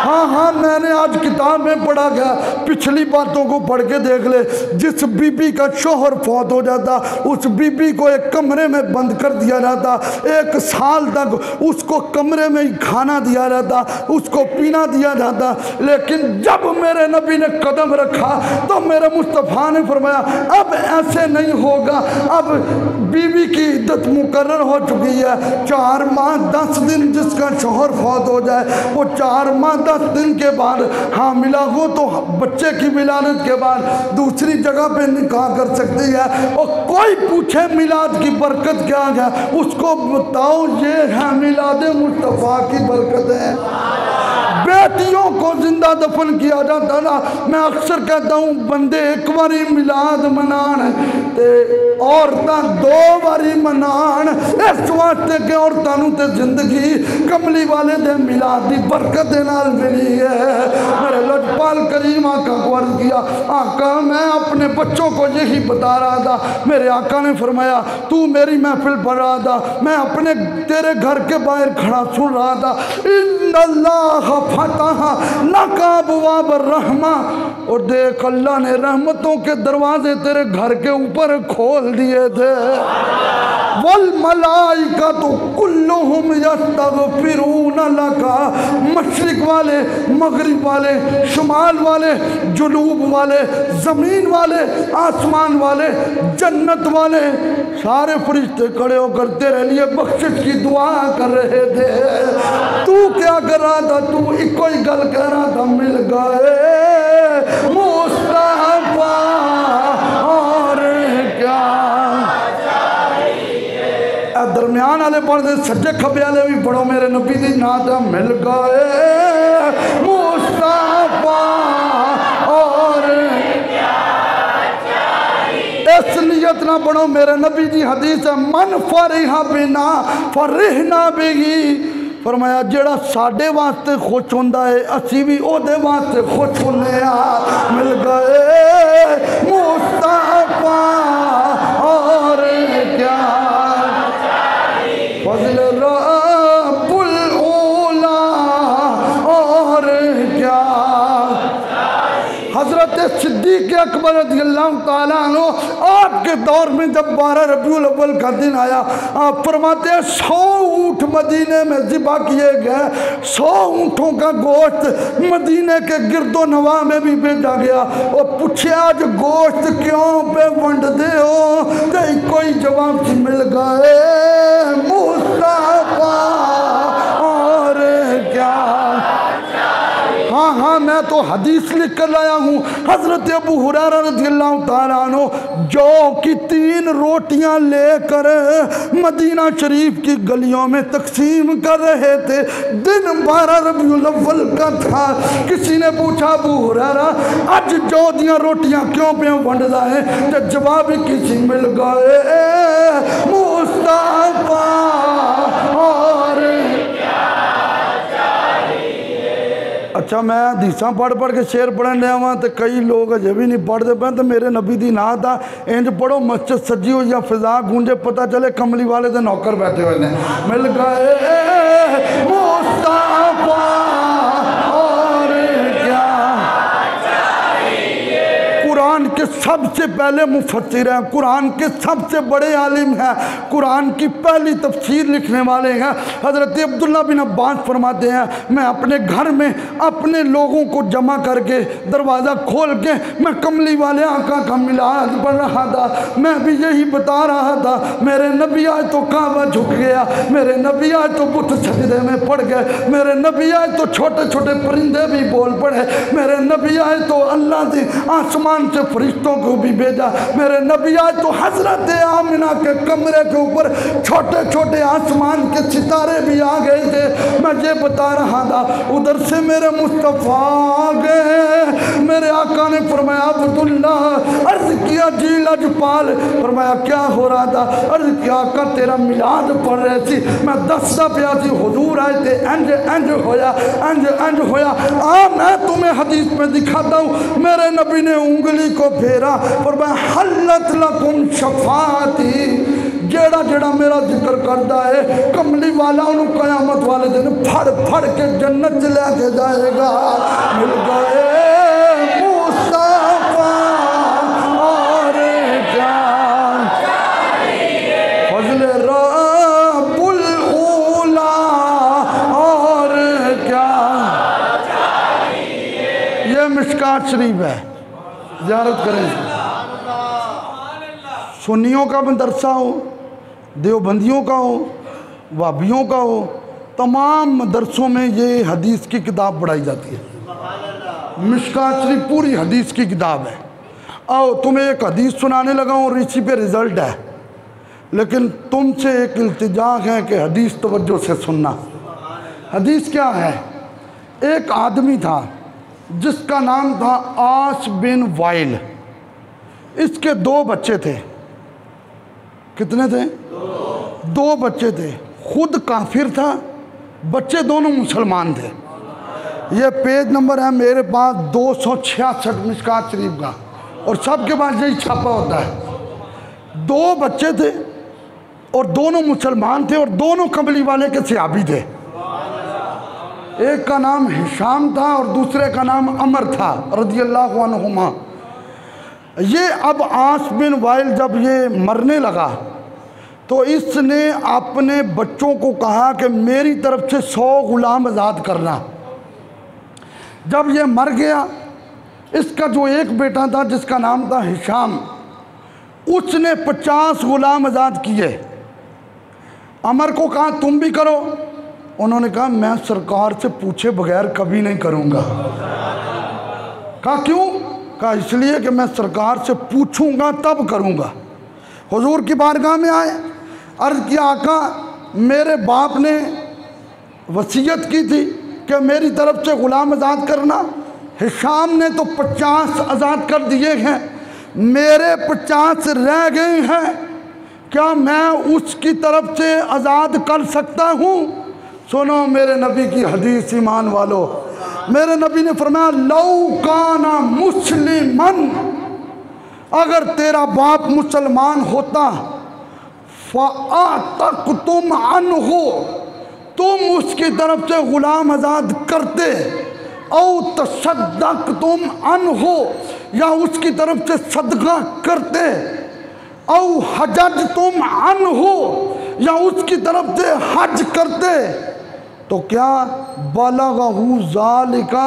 हाँ हाँ मैंने आज किताब में पढ़ा गया, पिछली बातों को पढ़ के देख ले। जिस बीबी का शोहर फौत हो जाता, उस बीबी को एक कमरे में बंद कर दिया जाता, 1 साल तक उसको कमरे में ही खाना दिया जाता, उसको पीना दिया जाता। लेकिन जब मेरे नबी ने कदम रखा तो मेरे मुस्तफ़ा ने फरमाया अब ऐसे नहीं होगा। अब बीवी की इद्दत मुकर्रर हो चुकी है, 4 माह 10 दिन जिसका शोहर फौत हो जाए, वो 4 माह 10 दिन के बाद हामिला हो तो बच्चे की विलादत के बाद दूसरी जगह पे निकाह कर सकती है। और कोई पूछे मिलाद की बरकत क्या है, उसको बताओ ये है मिलाद मुस्तफ़ा की बरकत है। बेटियों को जिंदा दफन किया जाता ना। मैं अक्सर कहता हूँ बंदे एक बारी मिलाद मनान ते औरतां 2 बारी मनान, इस वास्ते कि औरतों ते जिंदगी कमली वाले दे मिलाद की बरकत दे नाल मिली है। मेरे लजपाल करीम आका को अर्ज किया, आका मैं अपने बच्चों को यही बता रहा था। मेरे आका ने फरमाया तू मेरी महफिल पढ़ रहा था, मैं अपने तेरे घर के बाहर खड़ा सुन रहा था, इन्नल्लाह फतह लका अबवाब रहमा, और देख अल्लाह ने रहमतों के दरवाजे तेरे घर के ऊपर खोल दिए थे। वल मलाइका तो कुल्लुहुम यस्तगफिरून लका, मशरिक वाले, मगरिब वाले, शुमाल वाले, जुनूब वाले, ज़मीन वाले, आसमान वाले, जन्नत वाले, सारे फरिश्ते खड़े होकर तेरे लिए बख्शिश की दुआ कर रहे थे। तू क्या कर रहा था? तू इको ही गल कह रहा था, मिल गए मुस्तफा और क्या। दरम्यान वाले पढ़ते, सज्जे खब्बे वाले भी पढ़ो मेरे नबी दी नात, मिल गए मुस्तफा और इस नियत ना पढ़ो मेरे नबी दी हदीस है, मन फरिहा बिना फरिहना बिही। फरमाया जेड़ा साडे वास्ते खुश होंदा है असी भी ओदे वास्ते खुश होने आ। मिल गए मुस्तफा और क्या, फज़ल रब्बुल ऊला और क्या। हज़रत सिद्दीक़ अकबर रज़ियल्लाहु ताला अन्हु आपके दौर में जब 12 रबीउल अव्वल का दिन आया, आप फरमाते हैं 100 ऊँट मदीने में ज़िबा किए गए, 100 ऊँटों का गोश्त मदीने के गिरदो नवा में भी भेजा गया। और पूछे आज गोश्त क्यों पे वंड दे हो, तो कोई जवाब से मिल गए मुस्तफा और क्या। हाँ हाँ मैं तो हदीस लिख कर लाया हूँ। हज़रत अबू हुरैरा रज़ियल्लाहु ताला अन्हु जौ की 3 रोटियाँ लेकर मदीना शरीफ की गलियों में तकसीम कर रहे थे। दिन 12 रबीउल अव्वल का था। किसी ने पूछा अबू हुरैरा आज जौ दियाँ रोटियाँ क्यों पे वंडदा है, तो जवाब किसी मिल गए मुस्तफा और। अच्छा मैं हदीसां पढ़ पढ़ के शेर पढ़न लिया वहाँ, तो कई लोग अजे भी नहीं पढ़ते पे। तो मेरे नबी दी नात आ इंज पढ़ो, मस्जिद सजी हुई या फिजा गूंजे, पता चले कमली वाले दे नौकर बैठे हुए ने। मिल गए मुस्तफा और क्या। कुरान के सबसे पहले मुफस्सिर हैं, कुरान के सबसे बड़े आलिम हैं, कुरान की पहली तफसीर लिखने वाले हैं। हज़रत अब्दुल्ला बिन अब्बास फरमाते हैं मैं अपने घर में अपने लोगों को जमा करके दरवाज़ा खोल के मैं कमली वाले आका का मिलाद पढ़ रहा था। मैं भी यही बता रहा था मेरे नबी आज तो काबा झुक गया, मेरे नबी आज तो बुत सजदे में पड़ गए, मेरे नबी आज तो छोटे छोटे परिंदे भी बोल पड़े, मेरे नबी आज तो अल्लाह ने आसमान से फरिश्तों को भी भेजा, मेरे नबी आज तो हज़रत आमिना के कमरे के ऊपर छोटे छोटे आसमान के सितारे भी आ गए थे। मैं ये बता रहा था, उधर से मेरे मुस्तफ़ा आ गए। मेरे आका ने फरमाया अब्दुल्ला, अर्ज किया जी लजपाल, फरमाया क्या हो रहा था? अर्ज किया आका तेरा मिलाद पढ़ रहे थी, मैं दसदा पिया थी हुजूर आए थे, इंज इंज होया, इंज इंज होया। आ मैं तुम्हें हदीस में दिखाता हूँ, मेरे नबी ने उंगली को फेरा, फरमाया हल्लत लकुम शफाती, जेड़ा जेड़ा मेरा जिक्र करता है कमली वाला उन्होंने क़यामत वाले दिन फड़ फड़ के जन्नत लैके जाएगा। ये मिशकात शरीफ है, ज़ियारत करें। सुन्नियों का मदरसा हो, देवबंदियों का हो, वाबियों का हो, तमाम मदरसों में ये हदीस की किताब पढ़ाई जाती है। मिशकात शरीफ पूरी हदीस की किताब है। आओ तुम्हें एक हदीस सुनाने लगा और इसी पे रिज़ल्ट है, लेकिन तुमसे एक इल्तिजा है कि हदीस तवज्जो से सुनना। हदीस क्या है? एक आदमी था जिसका नाम था आस बिन वाइल। इसके 2 बच्चे थे। कितने थे? 2 बच्चे थे। खुद काफिर था, बच्चे दोनों मुसलमान थे। ये पेज नंबर है मेरे पास 266 मिशकात शरीफ का, और सबके पास यही छापा होता है। 2 बच्चे थे और दोनों मुसलमान थे और दोनों कबली वाले के सहाबी थे। एक का नाम हिशाम था और दूसरे का नाम अमर था रज़ियल्लाहु अन्हुमा। ये अब आस बिन वाइल जब ये मरने लगा तो इसने अपने बच्चों को कहा कि मेरी तरफ से 100 गुलाम आज़ाद करना। जब ये मर गया, इसका जो एक बेटा था जिसका नाम था हिशाम, उसने 50 गुलाम आज़ाद किए। अमर को कहा तुम भी करो। उन्होंने कहा मैं सरकार से पूछे बगैर कभी नहीं करूँगा। कहा क्यों? कहा इसलिए कि मैं सरकार से पूछूंगा तब करूँगा। हुजूर की बारगाह में आए, अर्ज़ किया आका मेरे बाप ने वसीयत की थी कि मेरी तरफ से ग़ुलाम आज़ाद करना। हिशाम ने तो 50 आज़ाद कर दिए हैं, मेरे 50 रह गए हैं, क्या मैं उसकी तरफ से आज़ाद कर सकता हूँ? सुनो मेरे नबी की हदीस ईमान वालों। मेरे नबी ने फरमाया लौ काना मुस्लिमन, अगर तेरा बाप मुसलमान होता, फ़अतक तुम अनहु, तुम उसकी तरफ से ग़ुलाम आज़ाद करते, औ तसद्दक तुम अनहु, या उसकी तरफ से सदका करते, औ हजज तुम अनहु, या उसकी तरफ से हज करते, तो क्या बलगहु ज़ालिका,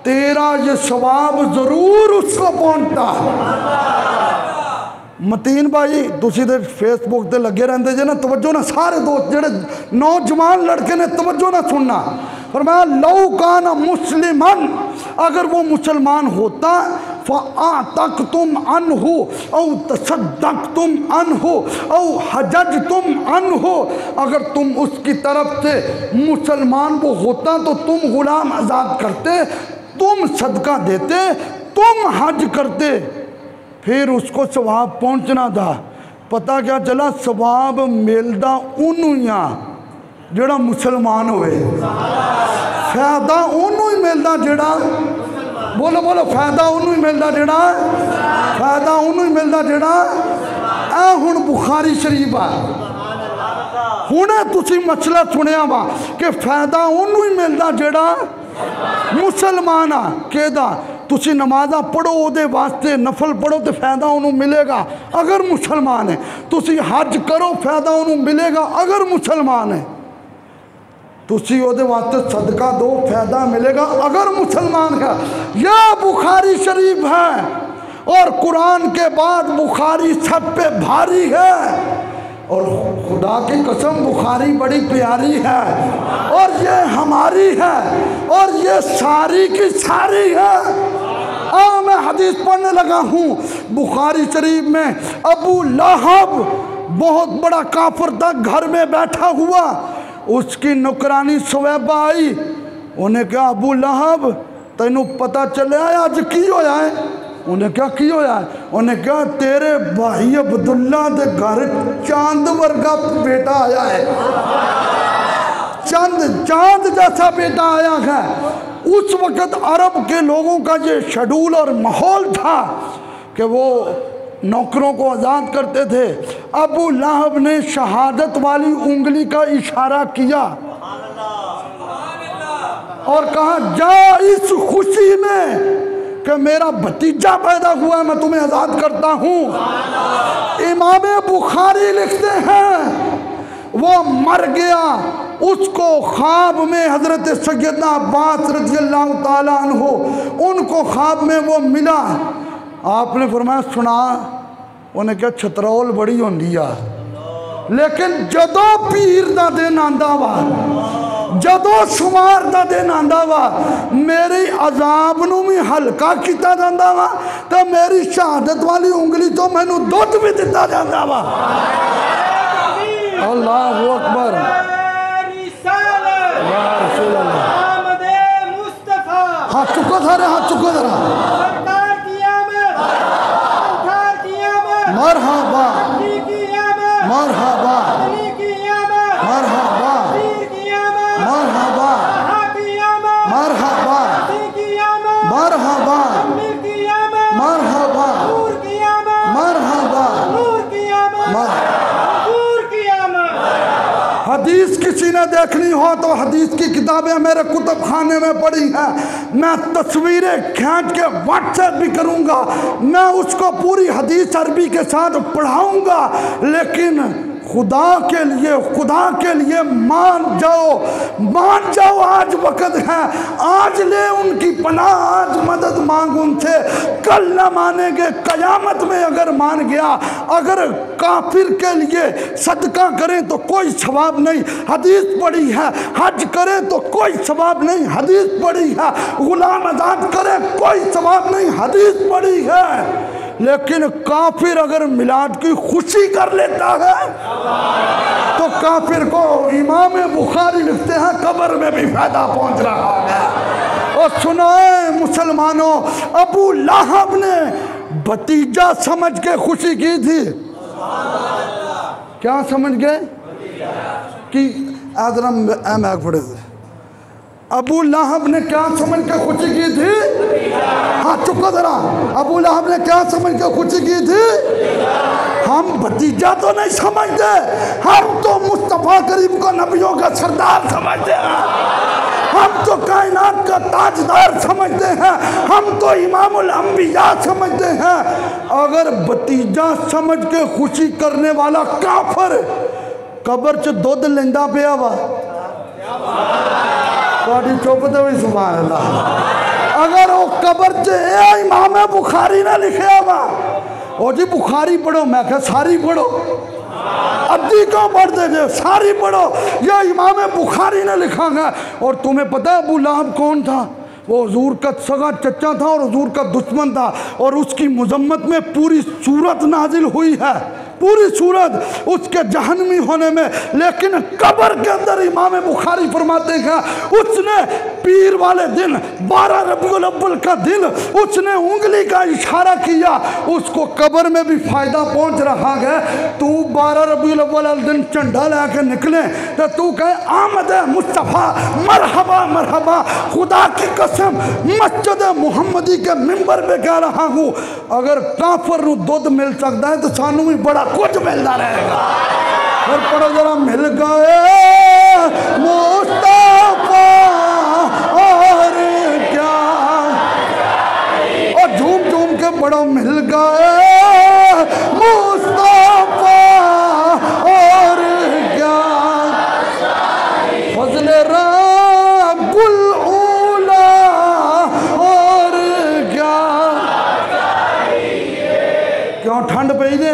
तेरा ये सवाब ज़रूर उसको पहुँचता। मतीन भाई तुसी तो फेसबुक ते लगे रहते जे ना, तवज्जो ना सारे दोस्त जेड़े नौजवान लड़के ने तवज्जो ना सुनना। फरमाया लौ काना मुस्लिमन, अगर वो मुसलमान होता, फ़अतक तुम अनहु औ तसद्दक तुम अनहु औ हजज तुम अनहु, अगर तुम उसकी तरफ से मुसलमान वो होता तो तुम गुलाम आज़ाद करते, तुम सदका देते, तुम हज करते, फिर उसको सवाब पहुँचना था। पता क्या चला? सवाब मिलता उन्होंने जेड़ा मुसलमान होए, फायदा उन्हों ही मिलता जेड़ा, बोलो बोलो, फायदा उन्हों ही मिलता जेड़ा, फायदा उन्हों ही मिलता जेड़ा। ऐ हुण बुखारी शरीफ आ, हुणे तुसी मसला सुनिया वा कि फायदा उन्हों ही मिलता जेड़ा मुसलमान आ। केदा तुसी नमाज़ा पढ़ो उहदे वास्ते, नफल पढ़ो तो फायदा उन्होंने मिलेगा अगर मुसलमान है। तुसी हज करो फायदा उन्होंने मिलेगा अगर मुसलमान है। तुसी उहदे वास्ते सदका दो फायदा मिलेगा अगर मुसलमान का। यह बुखारी शरीफ है और कुरान के बाद बुखारी सब पे भारी है, और खुदा की कसम बुखारी बड़ी प्यारी है, और ये हमारी है, और ये सारी की सारी है। मैं हदीस पढ़ने लगा हूँ। बुखारी शरीफ में अबू लहब बहुत बड़ा काफिर था, घर में बैठा हुआ, उसकी नौकरानी सुवैबा आई। उन्हें क्या अबू लहब तेनू पता चले अज की होया है? उन्हें क्या की होया है? उन्हें क्या तेरे भाई अब्दुल्ला के घर चांद वर्गा बेटा आया है, चांद जैसा बेटा आया है। उस वक़्त अरब के लोगों का ये शेड्यूल और माहौल था कि वो नौकरों को आज़ाद करते थे। अबू लहब ने शहादत वाली उंगली का इशारा किया और कहा जा इस खुशी में कि मेरा भतीजा पैदा हुआ है, मैं तुम्हें आज़ाद करता हूँ। इमाम बुखारी लिखते हैं वो मर गया, उसको ख्वाब में हज़रत सैयदना अब्बास रज़ियल्लाहु ताला अन्हु उनको ख्वाब में वो मिला। आपने फरमाया सुना, उन्हें क्या छतरौल बड़ी होंगी आ, लेकिन जदों पीर दा दिन आंदा वा, जदों शुमार दा दिन आंदा वा, मेरी अजाब नूं भी हल्का किया जाता वा, तो मेरी शहादत वाली उंगली तो मैनू दुध भी दिता जाता वा। अल्लाहु अकबर। हाथ चुको धरे, हाथ चुको धरा। मरहबा मरहबा मरहबा मरहबा मरहबा मरहबा मरहबा मरहबा। हदीस किसी ने देखनी हो तो हदीस की किताबें मेरे कुतुब खाने में पड़ी हैं। मैं तस्वीरें खींच के व्हाट्सएप भी करूंगा, मैं उसको पूरी हदीस अरबी के साथ पढ़ाऊंगा। लेकिन खुदा के लिए मान जाओ, आज वक़्त है, आज ले उनकी पनाह, आज मदद मांग उनसे। कल न मानेंगे, कयामत में अगर मान गया। अगर काफिर के लिए सदका करें तो कोई सवाब नहीं, हदीस पड़ी है। हज करें तो कोई सवाब नहीं, हदीस पड़ी है। गुलाम आजाद करें कोई सवाब नहीं, हदीस पड़ी है। लेकिन काफिर अगर मिलाद की खुशी कर लेता है तो काफिर को इमाम बुखारी लिखते हैं कब्र में भी फायदा पहुंच रहा है। और सुनाए मुसलमानों, अबू लहब ने भतीजा समझ के खुशी की थी। क्या समझ गए कि आदरम पड़े थे? अबू लहब ने क्या समझ के खुशी की थी? हाँ चुप जरा। अबू लहब ने क्या समझ के खुशी की थी? हम भतीजा तो नहीं समझते, हम तो मुस्तफा करीम को नबियों का सरदार समझते हैं, हम तो कायनात का ताजदार समझते हैं, हम तो इमामुल अंबिया समझते हैं। अगर भतीजा समझ के खुशी करने वाला काफिर कब्र च दुध लेंदा पिया वा, चुप तो भी सुभान अल्लाह। अगर वो कब्र च इमाम बुखारी ने लिखे वा, ओ जी बुखारी पढ़ो, मैं क्या सारी पढ़ो, अद्धी क्यों पढ़ते थे, सारी पढ़ो, यह इमाम बुखारी ने लिखा है। और तुम्हें पता है अबू लहब कौन था? वो हुजूर का सगा चचा था और हुजूर का दुश्मन था। और उसकी मजम्मत में पूरी सूरत नाजिल हुई है, पूरी सूरत उसके जहन्नमी होने में। लेकिन कब्र के अंदर इमाम बुखारी फरमाते हैं उसने पीर वाले दिन 12 रबीउल अव्वल का दिन उसने उंगली का इशारा किया, उसको कब्र में भी फायदा पहुंच रहा है। तू 12 रबीउल अव्वल दिन झंडा लेके निकले तो तू कहे आमद मुस्तफ़ा मरहबा मरहबा। खुदा की कसम मस्जिद मुहम्मदी के मिंबर पे कह रहा हूँ, अगर काफिर नूं दुध मिल सकता है तो सानू भी बड़ा कुछ मिलता रहेगा। और पढ़ो जरा, मिल गए मुस्तफा और क्या, और झूम झूम के पढ़ो, मिल गए मुस्तफा और क्या, फजले रब्बुल उला और क्या। क्यों ठंड पई दे?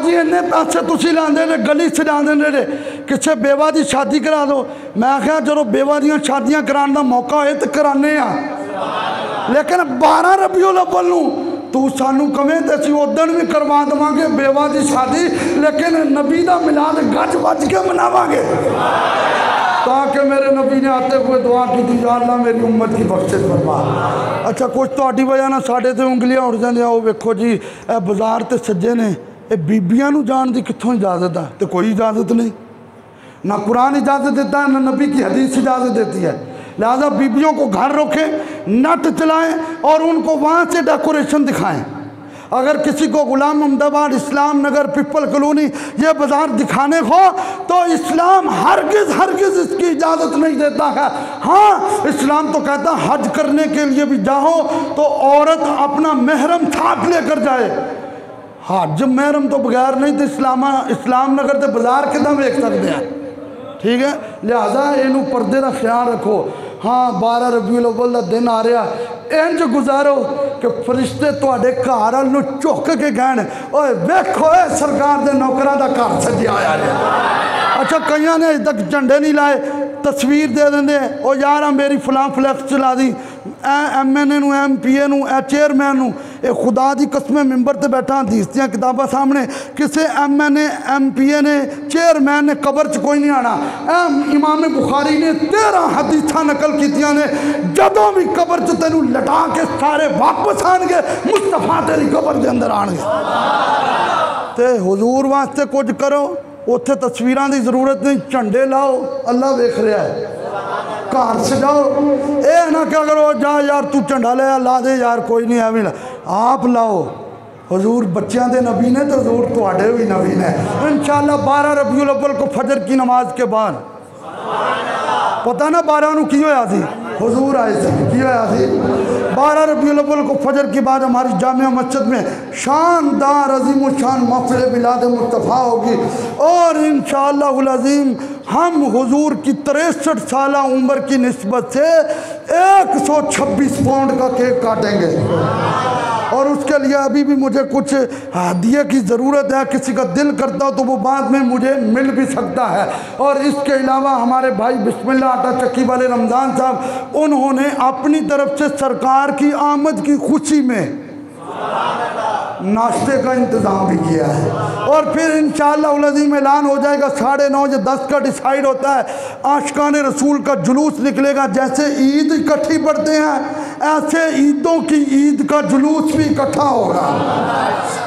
इन्ने पैसे तुसी लांदे ने, गली सजांदे ने, किसी बेवा की शादी करा दो। मैं आख्या जो बेवा दी शादियां कराने का मौका होए तो कराने आ, लेकिन 12 रबीउल अव्वल नूं तू सानू कवें तो असीं उदण भी करवा देवांगे बेवा की शादी, लेकिन नबी का मिलाद गज वज के मनावांगे। ताकि मेरे नबी ने आते हुए दुआ की थी, या अल्लाह मेरी उम्मत की बख्शिश फरमा। अच्छा कुछ तुहाडी वजह नाल साडे ते उंगलियां उड़ जांदियां। वो वेखो जी ए बाजार ते सज्जे ने, ये बीबियां नूं जाण दी कित्थों इजाजत है? तो कोई इजाजत नहीं, ना कुरान इजाजत देता है, ना नबी की हदीस इजाजत देती है। लिहाजा बीबियों को घर रोकें, नेट चलाएं और उनको वहाँ से डेकोरेशन दिखाएं। अगर किसी को गुलाम अहमदाबाद, इस्लाम नगर, पिपल कॉलोनी ये बाज़ार दिखाने को तो इस्लाम हरगिज़ इसकी इजाज़त नहीं देता है। हाँ, इस्लाम तो कहता है हज करने के लिए भी जाओ तो औरत अपना महरम साथ लेकर जाए। हाँ, जब महरम तो बगैर नहीं तो इस्लाम नगर के बाज़ार कितना देख सकते हैं, ठीक है। लिहाजा इनू पर्दे का ख्याल रखो। हाँ, 12 रबीउल अव्वल का दिन आ रहा, इंज गुजारो कि फरिश्ते तुहाडे घर वाल नूं झुक के कहण, ओए वेखो सरकार दे नौकरां दा घर सजिया होया है। अच्छा, कईयां ने अजे तक झंडे नहीं लाए, तस्वीर दे देंगे, ओ यार मेरी फलां फ्लैक्स चला दी, MNA नूं, MPA नूं, चेयरमैन नूं। ये खुदा दी कसम मिंबर ते बैठा हदीस दियां किताबां सामने, किसी MNA MPA ने, चेयरमैन ने कबर च कोई नहीं आना। इमाम बुखारी ने 13 हदीसां नकल कीतियां ने, जदों भी कबर च तेनू लटा के सारे वापस आएंगे, मुस्तफा तेरी कबर के अंदर आएंगे। ते हुजूर वास्ते कुछ करो, उत्थे तस्वीरां की जरूरत नहीं, झंडे लाओ, अल्लाह वेख रहा है। घर सजाओ, ये ना क्या करो जा यार तू झंडा ले ला दे यार, कोई नहीं एवं आप लाओ। हुजूर बच्चों के नबी ने तो हुजूर तुहाडे भी नबी ने। इंशाअल्लाह 12 रबीउल अव्वल को फजर की नमाज के बाद, पता ना 12 नूं की होया सी, हुजूर आए थे, की होया सी 12 रबीउल अव्वल को फजर के बाद हमारी जामिया मस्जिद में शानदार अजीम शान महफिल मिलाद मुस्तफ़ा होगी। और इंशाअल्लाहुल अज़ीम हम हुजूर की 63 साल उम्र की निस्बत से 126 पाउंड का केक काटेंगे। और उसके लिए अभी भी मुझे कुछ हदिये की ज़रूरत है, किसी का दिल करता हो तो वो बाद में मुझे मिल भी सकता है। और इसके अलावा हमारे भाई बिस्मिल्लाह आटा चक्की वाले रमज़ान साहब, उन्होंने अपनी तरफ से सरकार की आमद की खुशी में नाश्ते का इंतज़ाम भी किया है। और फिर इंशाअल्लाह अज़ीम ऐलान हो जाएगा 9:30 या 10 का डिसाइड होता है, आशिकाने रसूल का जुलूस निकलेगा। जैसे ईद इकट्ठी पढ़ते हैं ऐसे ईदों की ईद का जुलूस भी इकट्ठा होगा।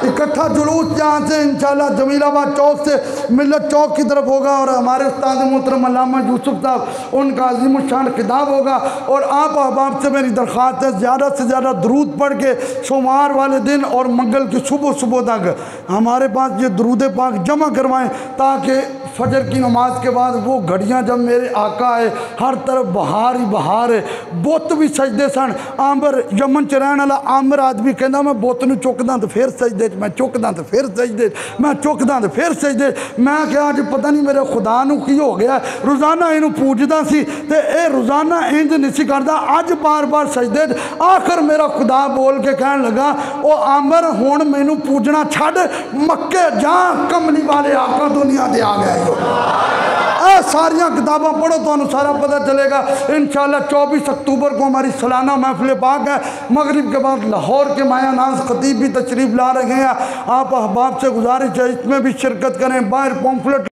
इकट्ठा जुलूस जहाँ से इंशाअल्लाह जमीलाबाद चौक से मिल्लत चौक की तरफ होगा। और हमारे उस्ताद मोहतरम अल्लामा यूसुफ साहब, उनका अज़ीम शान खिताब होगा। और आप अहबाब से मेरी दरख्वास्त है, ज़्यादा से ज़्यादा दरूद पढ़ के सोमवार वाले दिन और मंगल की सुबह तक हमारे पास ये दरूद पाक जमा करवाएं, ताकि फजर की नमाज के बाद वो घड़ियाँ जब मेरे आका आए, हर तरफ बहार ही बहार है। बुत भी सजदे सन। आंबर यमन च रहने वाला आंबर आदमी कहना मैं बुत नूं चुकदा तो फिर सजदे, मैं चुकदा तो फिर सजदे, मैं चुकदा तो फिर सजदे। मैं क्या अज पता नहीं मेरे खुदा नूं की हो गया, रोज़ाना इनू पूजदा सी ते ए रोज़ाना इंज नहीं सी करदा, अज बार बार सजदे। आखिर मेरा खुदा बोल के कहन लगा, ओ आंबर हुण मैनू पूजना छड्ड, मक्के जा, कमली वाले आका दुनिया दे आ गए। सारिया किताबें पढ़ो तो सारा पता चलेगा। इंशाअल्लाह 24 अक्टूबर को हमारी सालाना महफिल पाक है। मगरिब के बाद लाहौर के माया नाज खतीब भी तशरीफ़ ला रहे हैं। आप अहबाब से गुजारिश है इसमें भी शिरकत करें। बाहर पॉम्फलेट